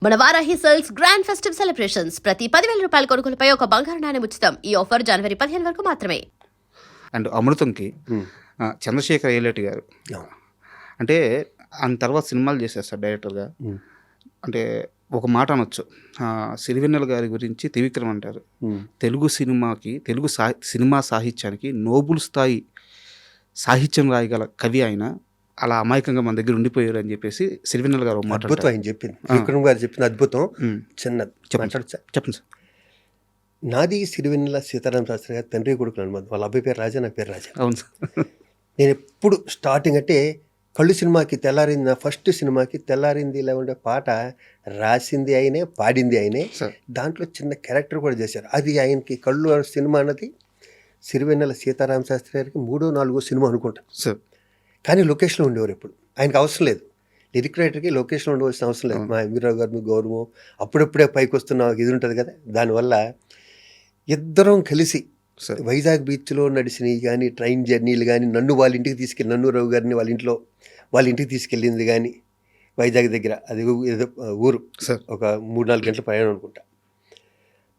మన Varahi sales grand festive celebrations ప్రతి 10,000 రూపాయల కొనుగోలుపై ఒక బంగారు నాణెం ఉచితం. ఈ ఆఫర్ జనవరి 15 వరకు మాత్రమే. అండ్ అమృతంకి చంద్రశేఖర్ ఏలేటి గారు అంటే ఆయన తర్వాత సినిమాలు చేశారు సార్ డైరెక్టర్గా. అంటే ఒక మాట అనొచ్చు, సిరివెన్నెల గారి గురించి త్రివిక్రమ్ అంటారు, తెలుగు సినిమాకి సినిమా సాహిత్యానికి నోబుల్ స్థాయి సాహిత్యం రాయగల కవి ఆయన. అలా అమాయకంగా మన దగ్గర ఉండిపోయారు అని చెప్పేసి సిరివెన్నెల గారు మాట అద్భుతం ఆయన చెప్పింది. త్రివిక్రమ్ గారు చెప్పిన అద్భుతం. చిన్నది చెప్పండి సార్. నాది సిరివెన్నెల సీతారామ శాస్త్రి గారు తండ్రి కొడుకులు అనుమతి. వాళ్ళ అబ్బాయి పేరు రాజా, నా పేరు రాజా. అవును సార్. నేను ఎప్పుడు స్టార్టింగ్ అంటే కళ్ళు సినిమాకి తెల్లారింది, నా ఫస్ట్ సినిమాకి తెల్లారింది ఇలా ఉండే పాట రాసింది ఆయనే, పాడింది ఆయనే. దాంట్లో చిన్న క్యారెక్టర్ కూడా చేశారు. అది ఆయనకి కళ్ళు సినిమా అన్నది సిరివెన్నెల సీతారామ శాస్త్రి గారికి 3వ 4వ సినిమా అనుకుంటా సార్. కానీ లొకేషన్లో ఉండేవారు ఎప్పుడు. ఆయనకు అవసరం లేదు, లిరిక్ రైటర్కి లొకేషన్లో ఉండవలసిన అవసరం లేదు. మా ఎంవీరావు గారు మీ గౌరవం అప్పుడప్పుడే పైకి వస్తున్న ఇది ఉంటుంది కదా, దానివల్ల ఇద్దరం కలిసి వైజాగ్ బీచ్లో నడిచినవి కానీ, ట్రైన్ జర్నీలు కానీ, నన్ను వాళ్ళ ఇంటికి తీసుకెళ్ళి, నన్ను రావు గారిని వాళ్ళ ఇంటికి తీసుకెళ్ళింది కానీ, వైజాగ్ దగ్గర అది ఏదో ఊరు ఒక 3-4 గంటల ప్రయాణం అనుకుంటా.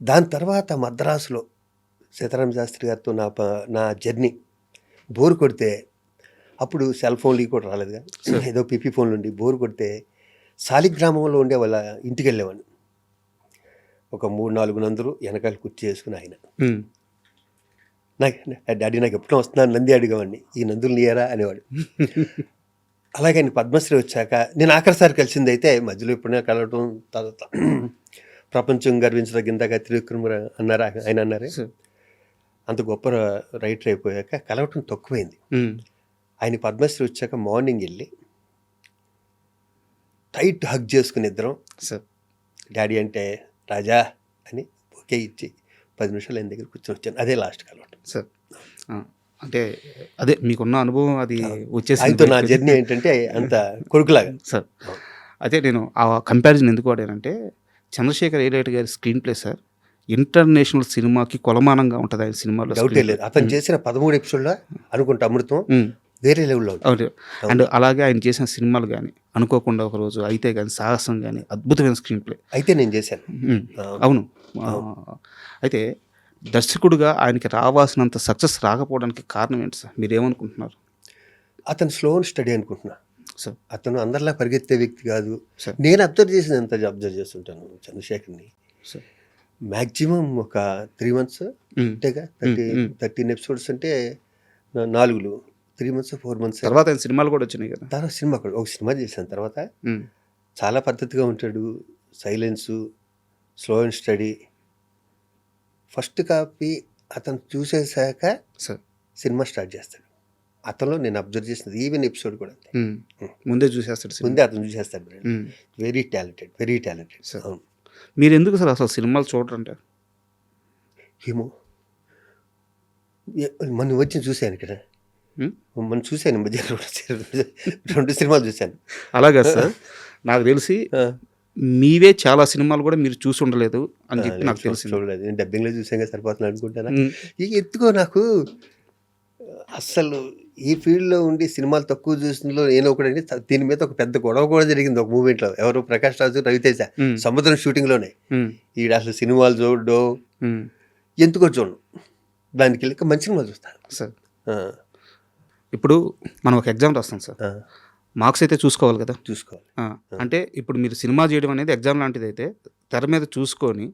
దాని తర్వాత మద్రాసులో సీతారామ శాస్త్రి గారితో నా జర్నీ బోరు కొడితే, అప్పుడు సెల్ ఫోన్లు కూడా రాలేదు కానీ ఏదో పిపి ఫోన్లు ఉండి బోరు కొడితే శాలిగ్రామంలో ఉండే వాళ్ళ ఇంటికి వెళ్ళేవాడిని. ఒక 3-4 నందులు వెనకాల కుర్చీ చేసుకుని ఆయన డాడీ నాకు ఎప్పుడో వస్తున్నాను నంది అడిగేవాడిని, ఈ నందులు నీయరా అనేవాడు. అలాగే ఆయన పద్మశ్రీ వచ్చాక నేను ఆఖరిసారి కలిసింది అయితే, మధ్యలో ఎప్పుడైనా కలవటం, తర్వాత ప్రపంచం గర్వించదగిందాక త్రివిక్రమ్ అన్నారా ఆయన అన్నారే, అంత గొప్ప రైటర్ అయిపోయాక కలవటం తక్కువైంది. ఆయన పద్మశ్రీ వచ్చాక మార్నింగ్ వెళ్ళి టైట్ హగ్ చేసుకుని ఇద్దరం సార్, డాడీ అంటే రాజా అని ఓకే ఇచ్చి 10 నిమిషాలు ఆయన దగ్గర కూర్చొని వచ్చాను. అదే లాస్ట్ కలవటం సార్. అంటే అదే మీకున్న అనుభవం అది వచ్చేసి ఆయనతో నా జర్నీ ఏంటంటే అంత కొడుకులాగా సార్. అయితే నేను ఆ కంపారిజన్ ఎందుకు వాడానంటే, చంద్రశేఖర్ ఏలేటి గారి స్క్రీన్ ప్లే సార్ ఇంటర్నేషనల్ సినిమాకి కొలమానంగా ఉంటుంది ఆయన సినిమాలో. డౌటే లేదు. అతను చేసిన 13 ఎపిసోడ్లో అనుకుంటా అమృతం వేరే లెవెల్లో ఉంటుంది. అండ్ అలాగే ఆయన చేసిన సినిమాలు కానీ, అనుకోకుండా ఒకరోజు అయితే కానీ, సాహసం కానీ, అద్భుతమైన స్క్రీన్ ప్లే అయితే నేను చేశాను. అవును. అయితే దర్శకుడుగా ఆయనకి రావాల్సినంత సక్సెస్ రాకపోవడానికి కారణం ఏంటి సార్, మీరేమనుకుంటున్నారు? అతను స్లో అండ్ స్టడీ అనుకుంటున్నా సార్. అతను అందరిలా పరిగెత్తే వ్యక్తి కాదు. నేను అబ్జర్వ్ అబ్జర్వ్ చేస్తుంటాను చంద్రశేఖర్ని. మ్యాక్సిమం ఒక 3 months అంటేగా, 13 ఎపిసోడ్స్ అంటే 3 months 4 months తర్వాత ఆయన సినిమాలు కూడా వచ్చినాయి కదా. తర్వాత ఒక సినిమా చేశాను. తర్వాత చాలా పద్ధతిగా ఉంటాడు, silence, slow and study. First copy అతను చూసేసాక సినిమా స్టార్ట్ చేస్తాడు. అతనిలో నేను అబ్జర్వ్ చేసినది ఈవెన్ ఎపిసోడ్ కూడా ముందే చూసేస్తాడు, ముందే అతను చూసేస్తాడు. Very talented, very talented sir. అవును. మీరు ఎందుకు సార్ అసలు సినిమాలు చూడరంటే? ఏమో, మనం వచ్చి చూశాను ఇక్కడ, మనం చూశాను మధ్య 2 సినిమాలు చూశాను. అలాగా సార్, నాకు తెలిసి మీవే చాలా సినిమాలు కూడా మీరు చూసి ఉండలేదు అని చెప్పి నాకు తెలిసి. చూడలేదు, నేను డబ్బింగ్లో చూసాక సరిపోతుంది అనుకుంటాను. ఎత్తుకో, నాకు అస్సలు ఈ ఫీల్డ్లో ఉండి సినిమాలు తక్కువ చూసినలో నేను ఒకటి. దీని మీద ఒక పెద్ద గొడవ కూడా జరిగింది ఒక మూమెంట్లో. ఎవరు, ప్రకాష్ రాజు, రవితేజ సముద్రం షూటింగ్లోనే. ఈడ అసలు సినిమాలు చూడడం ఎందుకో చూడను, దానికి వెళ్ళి మంచి సినిమాలు చూస్తాను సార్. ఇప్పుడు మనం ఒక ఎగ్జామ్ రాస్తాం సార్, మార్క్స్ అయితే చూసుకోవాలి కదా. చూసుకోవాలి. అంటే ఇప్పుడు మీరు సినిమా చేయడం అనేది ఎగ్జామ్ లాంటిది అయితే, తెర మీద చూసుకొని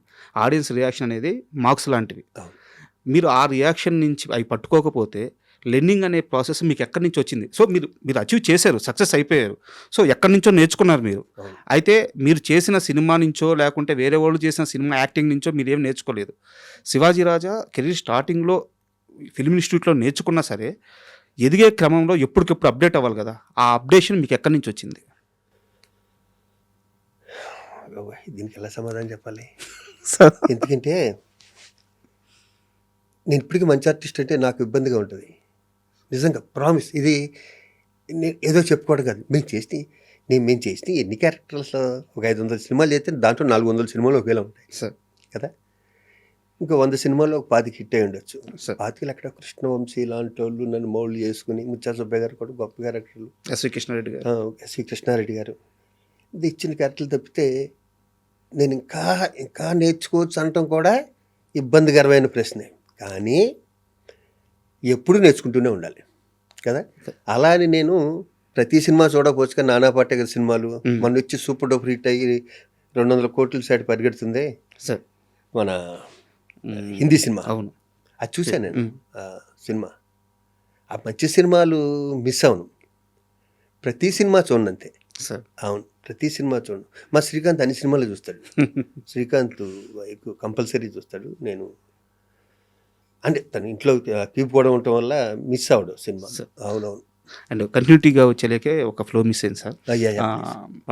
ఆడియన్స్ రియాక్షన్ అనేది మార్క్స్ లాంటివి. మీరు ఆ రియాక్షన్ నుంచి అవి పట్టుకోకపోతే లెర్నింగ్ అనే ప్రాసెస్ మీకు ఎక్కడి నుంచి వచ్చింది? సో మీరు అచీవ్ చేశారు, సక్సెస్ అయిపోయారు. సో ఎక్కడి నుంచో నేర్చుకున్నారు మీరు. అయితే మీరు చేసిన సినిమా నుంచో, లేకుంటే వేరే వాళ్ళు చేసిన సినిమా యాక్టింగ్ నుంచో మీరు ఏం నేర్చుకోలేదు. శివాజీ రాజా కెరీర్ స్టార్టింగ్లో ఫిల్మ్ ఇన్స్టిట్యూట్లో నేర్చుకున్నా సరే, ఎదిగే క్రమంలో ఎప్పటికెప్పుడు అప్డేట్ అవ్వాలి కదా. ఆ అప్డేషన్ మీకు ఎక్కడి నుంచి వచ్చింది? దీనికి ఎలా సమాధానం చెప్పాలి? ఎందుకంటే నేను ఇప్పటికీ మంచి ఆర్టిస్ట్ అంటే నాకు ఇబ్బందిగా ఉంటుంది నిజంగా, ప్రామిస్. ఇది ఏదో చెప్పుకోవడం కాదు. మేము చేసి ఎన్ని క్యారెక్టర్స్, ఒక 500 సినిమాలు చేస్తే దాంట్లో 400 సినిమాలు ఒకేలా ఉంటాయి సార్ కదా. ఇంకో 100 సినిమాల్లో ఒక 25 హిట్ అయి ఉండొచ్చు. 25 అక్కడ కృష్ణవంశీ లాంటి వాళ్ళు నన్ను మౌల్డ్ చేసుకుని, ముత్యాల సుబ్బయ్య గారు కూడా గొప్ప క్యారెక్టర్లు, ఎస్వి కృష్ణారెడ్డి గారు ఇది ఇచ్చిన క్యారెక్టర్లు తప్పితే నేను ఇంకా ఇంకా నేర్చుకోవచ్చు అనటం కూడా ఇబ్బందికరమైన ప్రశ్నే. కానీ ఎప్పుడూ నేర్చుకుంటూనే ఉండాలి కదా. అలా అని నేను ప్రతి సినిమా చూడకపోవచ్చు, కానీ నానా పాటేకర్ సినిమాలు మొన్న వచ్చి సూపర్ డూపర్ హిట్ అయ్యి 200 కోట్ల సైడ్ పరిగెడుతుంది సార్. మన హిందీ సినిమా. అవును, అది చూశాను నేను ఆ సినిమా. ఆ మంచి సినిమాలు మిస్ అవును, ప్రతి సినిమా చూడండి అంతే. సార్. అవును, ప్రతి సినిమా చూడండి. మా శ్రీకాంత్ అన్ని సినిమాలు చూస్తాడు. శ్రీకాంత్ ఎక్కువ కంపల్సరీ చూస్తాడు. నేను అంటే తన ఇంట్లో కీప్ కూడా ఉండటం వల్ల మిస్ అవడు సినిమా. అవునవును. అండ్ కంటిన్యూటీగా వచ్చేలేకే ఒక ఫ్లో మిస్ అయింది సార్. అయ్యా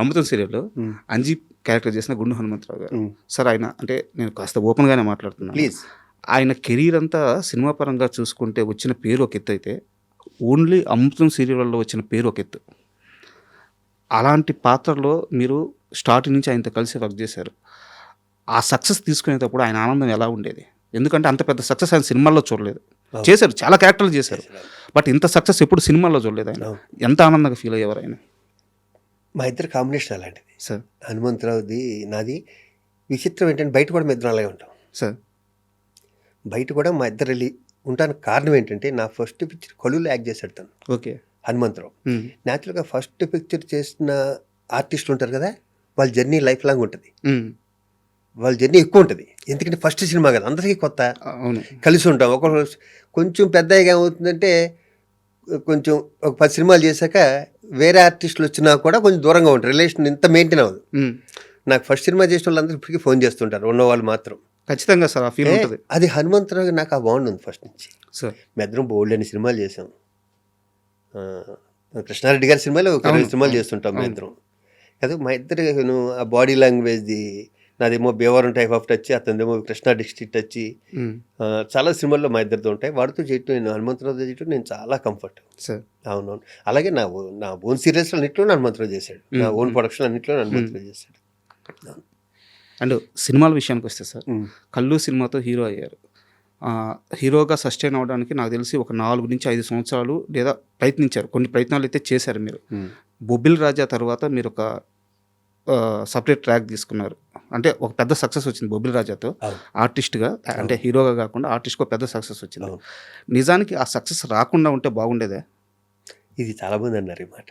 అమృతం సీరియల్లో అంజీ క్యారెక్టర్ చేసిన గుండు హనుమంతరావు గారు సార్. ఆయన అంటే నేను కాస్త ఓపెన్గానే మాట్లాడుతున్నాను. ప్లీజ్. ఆయన కెరీర్ అంతా సినిమా పరంగా చూసుకుంటే వచ్చిన పేరు ఒక ఎత్తు అయితే, ఓన్లీ అమృతం సీరియల్లో వచ్చిన పేరు ఒక ఎత్తు. అలాంటి పాత్రలో మీరు స్టార్టింగ్ నుంచి ఆయనతో కలిసి వర్క్ చేశారు. ఆ సక్సెస్ తీసుకునేటప్పుడు ఆయన ఆనందం ఎలా ఉండేది? ఎందుకంటే అంత పెద్ద సక్సెస్ ఆయన సినిమాల్లో చూడలేదు. చేశారు, చాలా క్యారెక్టర్లు చేశారు, బట్ ఇంత సక్సెస్ ఎప్పుడు సినిమాల్లో చూడలేదు ఆయన. ఎంత ఆనందంగా ఫీల్ అయ్యేవారు ఆయన? మా ఇద్దరు కాంబినేషన్ అలాంటిది సార్. హనుమంతరావుది నాది. విచిత్రం ఏంటంటే బయట కూడా మా ఇద్దరం అలాగే ఉంటాం సార్. బయట కూడా మా ఇద్దరు వెళ్ళి ఉంటానికి కారణం ఏంటంటే, నా ఫస్ట్ పిక్చర్ కలులో యాక్ట్ చేశాడు తను. ఓకే. హనుమంతరావు న్యాచురల్గా ఫస్ట్ పిక్చర్ చేసిన ఆర్టిస్టులు ఉంటారు కదా, వాళ్ళ జర్నీ లైఫ్ లాంగ్ ఉంటుంది. వాళ్ళ జర్నీ ఎక్కువ ఉంటుంది, ఎందుకంటే ఫస్ట్ సినిమా కదా, అందరికీ కొత్త. అవును. కలిసి ఉంటాం. ఒక కొంచెం పెద్దగా ఏమవుతుందంటే, కొంచెం ఒక 10 సినిమాలు చేశాక వేరే ఆర్టిస్టులు వచ్చినా కూడా కొంచెం దూరంగా ఉంటారు, రిలేషన్ ఇంత మెయింటైన్ అవ్వదు. నాకు ఫస్ట్ సినిమా చేసిన వాళ్ళందరూ ఇప్పటికీ ఫోన్ చేస్తుంటారు, ఉన్నవాళ్ళు మాత్రం. ఖచ్చితంగా సార్, ఆ ఫీల్ ఉంటుంది. అది హనుమంతరావు నాకు ఆ బాండ్ ఉంది ఫస్ట్ నుంచి. సార్. మీ ఇద్దరం బోల్డ్ అని సినిమాలు చేసాం. కృష్ణారెడ్డి గారి సినిమాలు ఒక 20 సినిమాలు చేస్తుంటాం మీ ఇద్దరం కదా. మా ఇద్దరు ఆ బాడీ లాంగ్వేజ్ది, నాదేమో భీమవరం టైప్ ఆఫ్ టచ్, అతనిదేమో కృష్ణా డిస్ట్రిక్ట్ టచ్. చాలా సినిమాల్లో మా ఇద్దరితో ఉంటాయి. వాడితో చేయటం, నేను హనుమంతరావు చేయటం నేను చాలా కంఫర్ట్. అవునవును. అలాగే నా ఓన్ సీరియల్స్ అన్నింటిలో హనుమంతరావు చేశాడు, నా ఓన్ ప్రొడక్షన్ అన్నింటిలో హనుమంతరావు చేశాడు. అండ్ సినిమాల విషయానికి వస్తే సార్, కల్లు సినిమాతో హీరో అయ్యారు. హీరోగా సస్టైన్ అవ్వడానికి నాకు తెలిసి ఒక 4 నుంచి 5 సంవత్సరాలు లేదా ప్రయత్నించారు, కొన్ని ప్రయత్నాలు అయితే చేశారు మీరు. బొబ్బిల్ రాజా తర్వాత మీరు ఒక సపరేట్ ట్రాక్ తీసుకున్నారు, అంటే ఒక పెద్ద సక్సెస్ వచ్చింది బొబ్బిల్ రాజాతో ఆర్టిస్ట్గా, అంటే హీరోగా కాకుండా ఆర్టిస్ట్గా పెద్ద సక్సెస్ వచ్చింది. నిజానికి ఆ సక్సెస్ రాకుండా ఉంటే బాగుండేదే? ఇది చాలామంది అన్నారు ఈ మాట,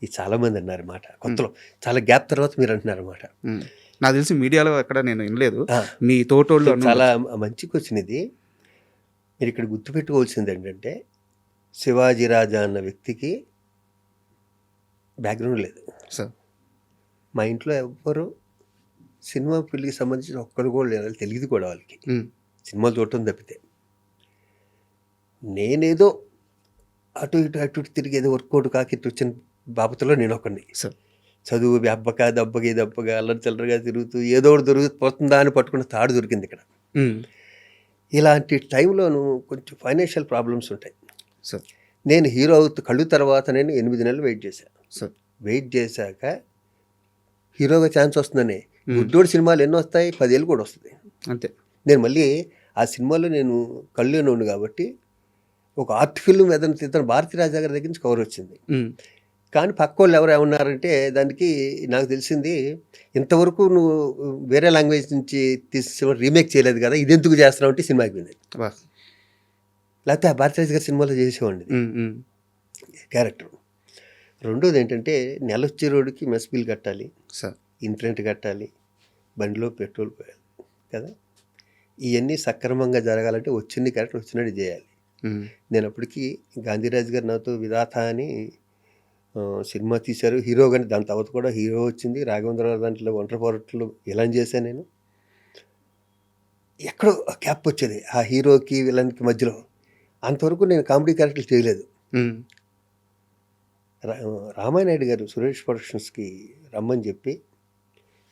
ఇది చాలామంది అన్నారు మాట, కొత్తలో చాలా గ్యాప్ తర్వాత మీరు అంటున్నారు మాట. నాకు తెలిసి మీడియాలో ఎక్కడ నేను వినలేదు, మీ తోటోళ్ళు. చాలా మంచి క్వశ్చన్ ఇది. మీరు ఇక్కడ గుర్తుపెట్టుకోవాల్సింది ఏంటంటే, శివాజీ రాజా అన్న వ్యక్తికి బ్యాక్గ్రౌండ్ లేదు సార్. మా ఇంట్లో ఎవ్వరు సినిమా ఫీల్డ్కి సంబంధించిన ఒక్కరు కూడా లేదు, తెలియదు కూడా వాళ్ళకి, సినిమాలు చూడటం తప్పితే. నేనేదో అటు ఇటు తిరిగి ఏదో వర్కౌట్ కాకి వచ్చిన బాబతులో నేను ఒకరిని. చదువు అబ్బగా దబ్బగా అల్లరి చిల్లరగా తిరుగుతూ ఏదో ఒకటి దొరికిపోతుందా అని పట్టుకున్న తాడు దొరికింది ఇక్కడ. ఇలాంటి టైంలోనూ కొంచెం ఫైనాన్షియల్ ప్రాబ్లమ్స్ ఉంటాయి. నేను హీరో కళ్ళు తర్వాత నేను 8 నెలలు వెయిట్ చేశాను. వెయిట్ చేశాక హీరోగా ఛాన్స్ వస్తుందని, గుడ్డోడి సినిమాలు ఎన్నో వస్తాయి, 10 ఏళ్ళు కూడా వస్తుంది అంతే. నేను మళ్ళీ ఆ సినిమాలో నేను కళ్ళునోడు కాబట్టి ఒక ఆర్ట్ ఫిల్మ్ ఏదైనా తీద్దాం, భారతీ రాజా గారి దగ్గర నుంచి కవర్ వచ్చింది. కానీ పక్క వాళ్ళు ఎవరు ఏమన్నారంటే, దానికి నాకు తెలిసింది, ఇంతవరకు నువ్వు వేరే లాంగ్వేజ్ నుంచి తీసి రీమేక్ చేయలేదు కదా, ఇది ఎందుకు చేస్తున్నావు అంటే సినిమాకి వింది. లేకపోతే ఆ భారతీరాజు గారి సినిమాలో చేసేవాడిని క్యారెక్టర్. రెండోది ఏంటంటే, నెలొచ్చే రోడ్డుకి మెస్ బిల్ కట్టాలి, ఇంటర్నెట్ కట్టాలి, బండిలో పెట్రోల్ పోయాలి కదా. ఇవన్నీ సక్రమంగా జరగాలంటే వచ్చింది క్యారెక్టర్ వచ్చినట్టు చేయాలి. నేను అప్పటికి గాంధీరాజు గారు నాతో విధాత అని సినిమా తీశారు, హీరో. కానీ దాని తర్వాత కూడా హీరో వచ్చింది, రాఘవేంద్రరావు దాంట్లో ఒంటరి పోరాటంలో ఇలా చేశాను నేను. ఎక్కడో గ్యాప్ వచ్చేది ఆ హీరోకి విలన్కి మధ్యలో. అంతవరకు నేను కామెడీ క్యారెక్టర్లు చేయలేదు. రామానాయుడు గారు సురేష్ ప్రొడక్షన్స్కి రమ్మని చెప్పి,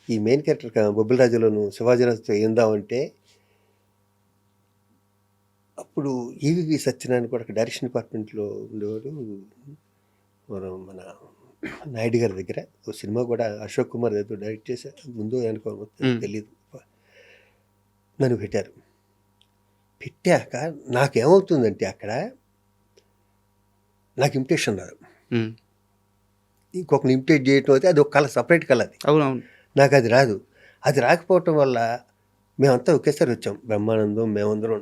ఈ మెయిన్ క్యారెక్టర్ బొబ్బిల్ రాజులోను శివాజీరాజుతో ఏందామంటే, అప్పుడు ఈవివి సత్యనారాయణ కూడా డైరెక్షన్ డిపార్ట్మెంట్లో ఉండేవాడు. మన నాయుడు గారి దగ్గర ఒక సినిమా కూడా అశోక్ కుమార్ ఏదో డైరెక్ట్ చేసా, ముందు అనుకో తెలియదు. నన్ను పెట్టారు. పెట్టాక నాకేమవుతుందంటే, అక్కడ నాకు ఇమిటేషన్ రాదు. ఇంకొకరిని ఇమిటేట్ చేయటం అయితే అది ఒక కళ, సపరేట్ కళ. అది అవునవును. నాకు అది రాదు. అది రాకపోవటం వల్ల మేమంతా ఒకేసారి వచ్చాం, బ్రహ్మానందం మేమందరం.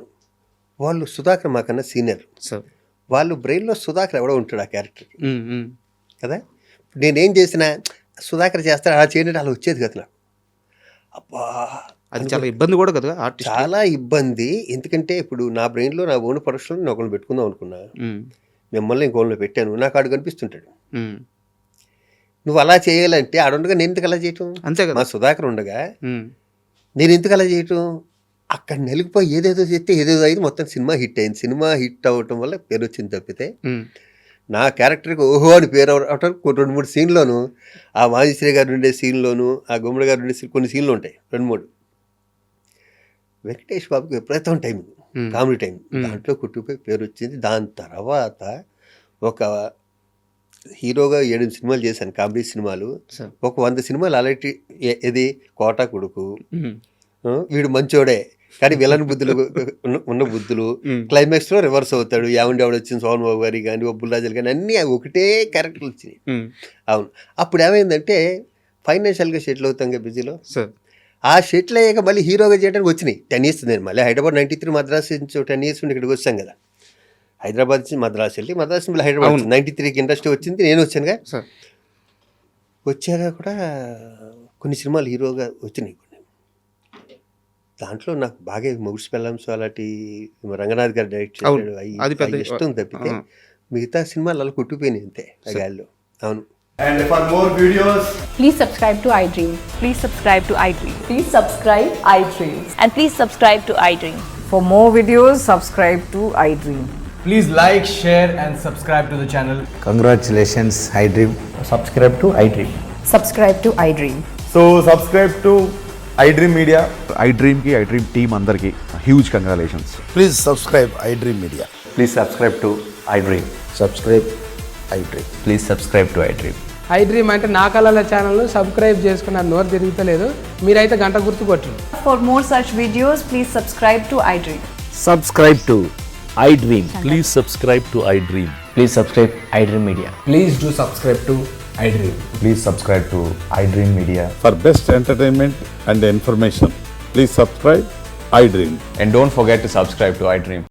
వాళ్ళు సుధాకర్ మాకన్నా సీనియర్, సార్ వాళ్ళు బ్రెయిన్లో సుధాకర్ ఎవడో ఉంటాడు ఆ క్యారెక్టర్కి కదా. నేనేం చేసినా సుధాకర్ చేస్తాడు, అలా చేయడం అలా వచ్చేది కదా నాకు. అబ్బా అది చాలా ఇబ్బంది కూడా కదా ఆర్టిస్ట్. చాలా ఇబ్బంది. ఎందుకంటే ఇప్పుడు నా బ్రెయిన్లో నా ఓన్ ప్రొడక్షన్లో నేను ఒకళ్ళు పెట్టుకుందాం అనుకున్నా, మిమ్మల్ని ఇంకోళ్ళు పెట్టాను, నాకు ఆడు కనిపిస్తుంటాడు. నువ్వు అలా చేయాలంటే ఆడుండగా నేను ఎందుకు అలా చేయటం? అంతే కదా. మా సుధాకర్ ఉండగా నేను ఎందుకు అలా చేయటం? అక్కడ నలిగిపోయి ఏదేదో చేస్తే ఏదేదో అయింది, మొత్తం సినిమా హిట్ అయింది. సినిమా హిట్ అవ్వటం వల్ల పేరు వచ్చింది తప్పితే నా క్యారెక్టర్కి ఓహో అని పేరు అవటం 2-3 సీన్లోను, ఆ మాజీశ్రీ గారు ఉండే సీన్లోను, ఆ గుమ్మడి గారు ఉండే కొన్ని సీన్లు ఉంటాయి 2-3. వెంకటేష్ బాబుకి విపరీతం టైం, కామెడీ టైం, దాంట్లో కుట్టుకుపోయి పేరు వచ్చింది. దాని తర్వాత ఒక హీరోగా 7 సినిమాలు చేశాను, కామెడీ సినిమాలు. ఒక 100 సినిమాలు అలాంటి ఇది కోటా కొడుకు, వీడు మంచోడే కానీ విలన్ బుద్ధులు ఉన్న బుద్ధులు, క్లైమాక్స్లో రివర్స్ అవుతాడు, యావండి ఆవిడ వచ్చింది సోహన్ బాబు గారి కానీ బుల్రాజులు కానీ అన్నీ ఒకటే క్యారెక్టర్లు వచ్చినాయి. అవును, అప్పుడు ఏమైందంటే ఫైనాన్షియల్గా సెటిల్ అవుతాం కదా బిజీలో. ఆ సెటిల్ అయ్యాక మళ్ళీ హీరోగా చేయడానికి వచ్చినాయి 10 years. నేను మళ్ళీ హైదరాబాద్ 93 మద్రాసు నుంచి 10 years నుండి ఇక్కడికి వచ్చాం కదా. హైదరాబాద్ నుంచి మద్రాసు వెళ్ళి మద్రాసు మళ్ళీ హైదరాబాద్ 93కి ఇండస్ట్రీ వచ్చింది, నేను వచ్చానుగా. వచ్చాక కూడా కొన్ని సినిమాలు హీరోగా వచ్చినాయి. దాంట్లో నాకు బాగా మొగుడ్స్ పెళ్ళాంస్ అలాంటి రంగనాథ్ గారు డైరెక్ట్ చేశాడు, అవి ఇష్టం తప్పితే మిగతా సినిమాలు అలా కుట్టిపోయినాయి అంతే ఆ గాలిలో. అవును. And for more videos, please subscribe to iDream. Please subscribe to iDream. Please subscribe iDream. And please subscribe to iDream. For more videos, subscribe to iDream. please like, share and subscribe to the channel. Congratulations, iDream. Subscribe to iDream. Subscribe to iDream. So subscribe to iDream Media. iDream ki iDream team andarki huge congratulations. Please subscribe iDream Media. Please subscribe to iDream. Subscribe iDream. Please subscribe to iDream. iDream అంటే నా కళల ఛానల్ను subscribe చేసుకున్న నోరు తిరుగుతలేదు, మీరైతే గంట గుర్తు కొట్టండి. For more such videos, please subscribe to iDream. Subscribe to iDream. Please subscribe to iDream. Please subscribe iDream Media. Please do subscribe to iDream. Please subscribe to iDream Media. For best entertainment and information, please subscribe iDream. And don't forget to subscribe to iDream.